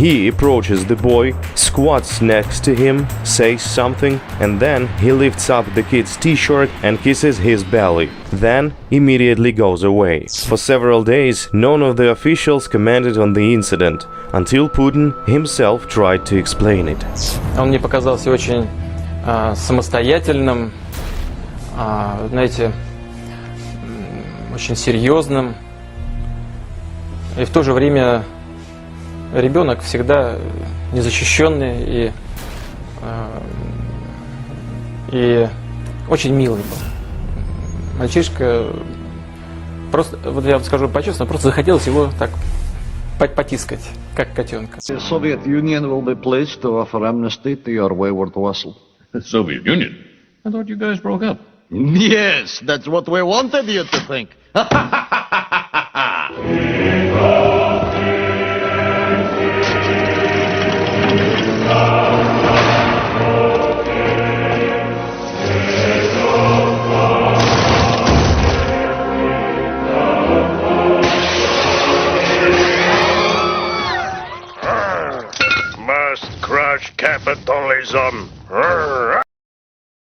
He approaches the boy, squats next to him, says something, and then he lifts up the kid's t-shirt and kisses his belly. Then immediately goes away. For several days, none of the officials commented on the incident, until Putin himself tried to explain it. Он мне показался очень самостоятельным, знаете, очень серьезным, и в то же время ребенок всегда незащищенный и очень милый был. Мальчишка, просто, вот я вам скажу по-честному, просто захотелось его так потискать, как котенка. The Soviet Union will be pleased to offer amnesty to your wayward vassal. The Soviet Union? I thought you guys broke up. Yes, that's what we wanted you to think. Must crush capitalism.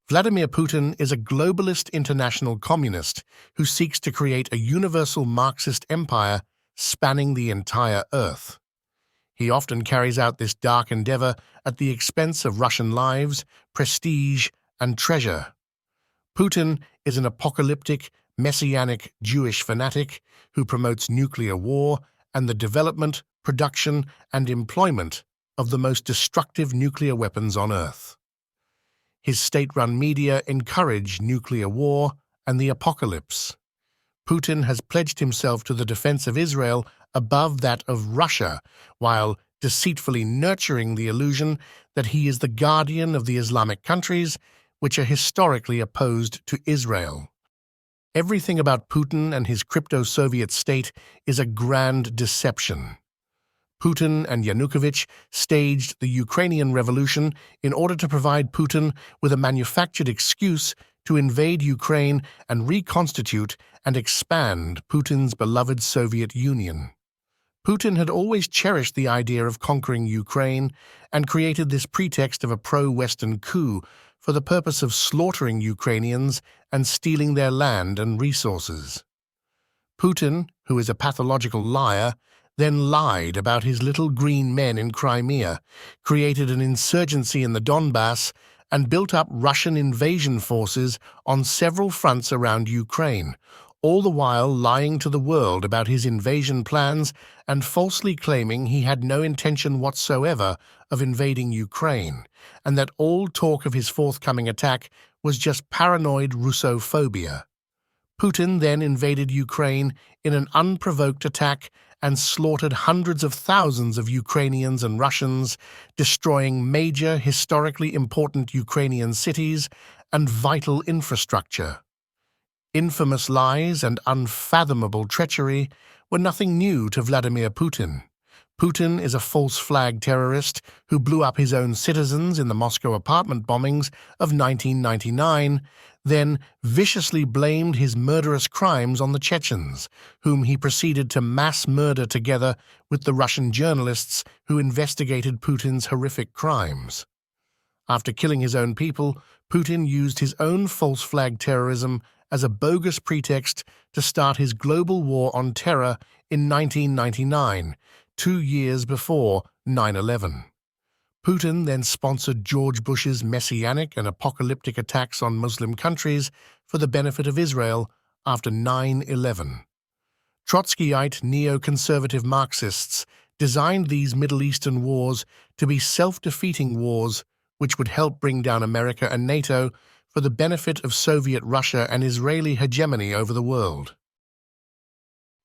Vladimir Putin is a globalist international communist who seeks to create a universal Marxist empire spanning the entire Earth. He often carries out this dark endeavor at the expense of Russian lives, prestige, and treasure. Putin is an apocalyptic, messianic Jewish fanatic who promotes nuclear war and the development, production, and employment of the most destructive nuclear weapons on Earth. His state-run media encourage nuclear war and the apocalypse. Putin has pledged himself to the defense of Israel above that of Russia, while deceitfully nurturing the illusion that he is the guardian of the Islamic countries, which are historically opposed to Israel. Everything about Putin and his crypto-Soviet state is a grand deception. Putin and Yanukovych staged the Ukrainian Revolution in order to provide Putin with a manufactured excuse to invade Ukraine and reconstitute and expand Putin's beloved Soviet Union. Putin had always cherished the idea of conquering Ukraine and created this pretext of a pro-Western coup for the purpose of slaughtering Ukrainians and stealing their land and resources. Putin, who is a pathological liar, then lied about his little green men in Crimea, created an insurgency in the Donbass, and built up Russian invasion forces on several fronts around Ukraine, all the while lying to the world about his invasion plans and falsely claiming he had no intention whatsoever of invading Ukraine, and that all talk of his forthcoming attack was just paranoid Russophobia. Putin then invaded Ukraine in an unprovoked attack and slaughtered hundreds of thousands of Ukrainians and Russians, destroying major, historically important Ukrainian cities and vital infrastructure. Infamous lies and unfathomable treachery were nothing new to Vladimir Putin. Putin is a false flag terrorist who blew up his own citizens in the Moscow apartment bombings of 1999, then viciously blamed his murderous crimes on the Chechens, whom he proceeded to mass murder together with the Russian journalists who investigated Putin's horrific crimes. After killing his own people, Putin used his own false flag terrorism as a bogus pretext to start his global war on terror in 1999, 2 years before 9/11. Putin then sponsored George Bush's messianic and apocalyptic attacks on Muslim countries for the benefit of Israel after 9/11. Trotskyite neoconservative Marxists designed these Middle Eastern wars to be self-defeating wars which would help bring down America and NATO for the benefit of Soviet Russia and Israeli hegemony over the world.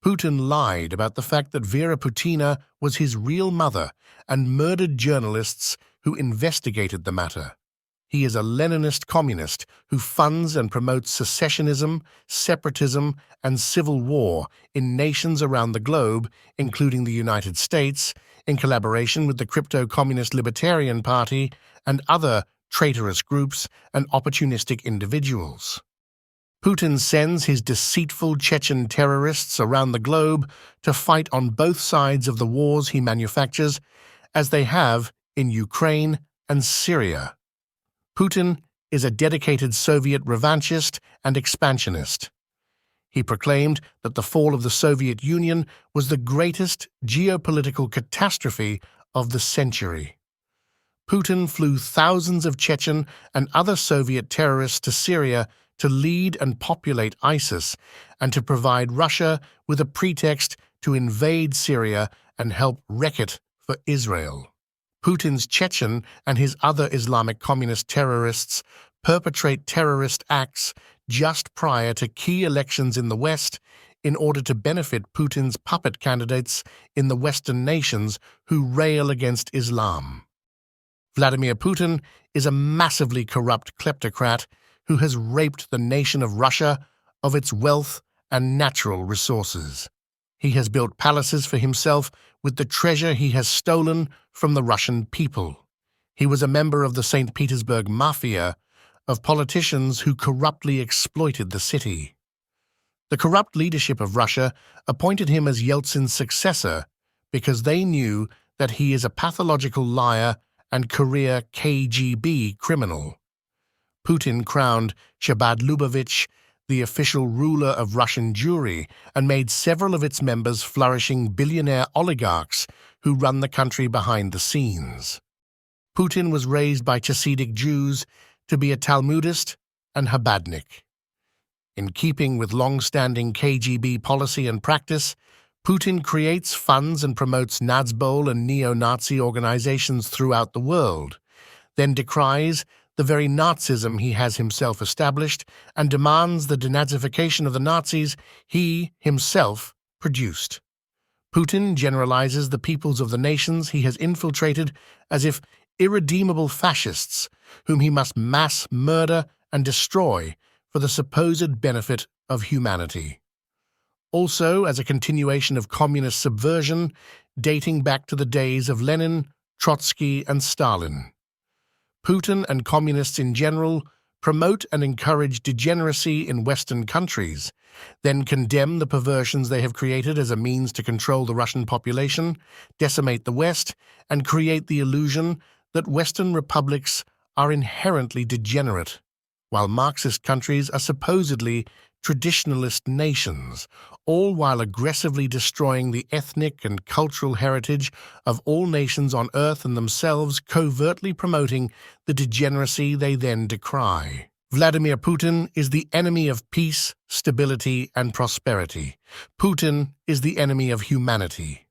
Putin lied about the fact that Vera Putina was his real mother and murdered journalists who investigated the matter. He is a Leninist communist who funds and promotes secessionism, separatism, and civil war in nations around the globe, including the United States, in collaboration with the crypto-communist Libertarian Party and other traitorous groups and opportunistic individuals. Putin sends his deceitful Chechen terrorists around the globe to fight on both sides of the wars he manufactures, as they have in Ukraine and Syria. Putin is a dedicated Soviet revanchist and expansionist. He proclaimed that the fall of the Soviet Union was the greatest geopolitical catastrophe of the century. Putin flew thousands of Chechen and other Soviet terrorists to Syria to lead and populate ISIS and to provide Russia with a pretext to invade Syria and help wreck it for Israel. Putin's Chechen and his other Islamic communist terrorists perpetrate terrorist acts just prior to key elections in the West in order to benefit Putin's puppet candidates in the Western nations who rail against Islam. Vladimir Putin is a massively corrupt kleptocrat who has raped the nation of Russia of its wealth and natural resources. He has built palaces for himself with the treasure he has stolen from the Russian people. He was a member of the St. Petersburg Mafia, of politicians who corruptly exploited the city. The corrupt leadership of Russia appointed him as Yeltsin's successor because they knew that he is a pathological liar and career KGB criminal. Putin crowned Chabad Lubavitch the official ruler of Russian Jewry and made several of its members flourishing billionaire oligarchs who run the country behind the scenes. Putin was raised by Chassidic Jews to be a Talmudist and Chabadnik. In keeping with long-standing KGB policy and practice, Putin creates, funds, and promotes Nazbol and neo-Nazi organizations throughout the world, then decries the very Nazism he has himself established and demands the denazification of the Nazis he himself produced. Putin generalizes the peoples of the nations he has infiltrated as if irredeemable fascists whom he must mass murder and destroy for the supposed benefit of humanity. Also, as a continuation of communist subversion dating back to the days of Lenin, Trotsky, and Stalin. Putin and communists in general promote and encourage degeneracy in Western countries, then condemn the perversions they have created as a means to control the Russian population, decimate the West, and create the illusion that Western republics are inherently degenerate, while Marxist countries are supposedly traditionalist nations, all while aggressively destroying the ethnic and cultural heritage of all nations on Earth and themselves covertly promoting the degeneracy they then decry. Vladimir Putin is the enemy of peace, stability, and prosperity. Putin is the enemy of humanity.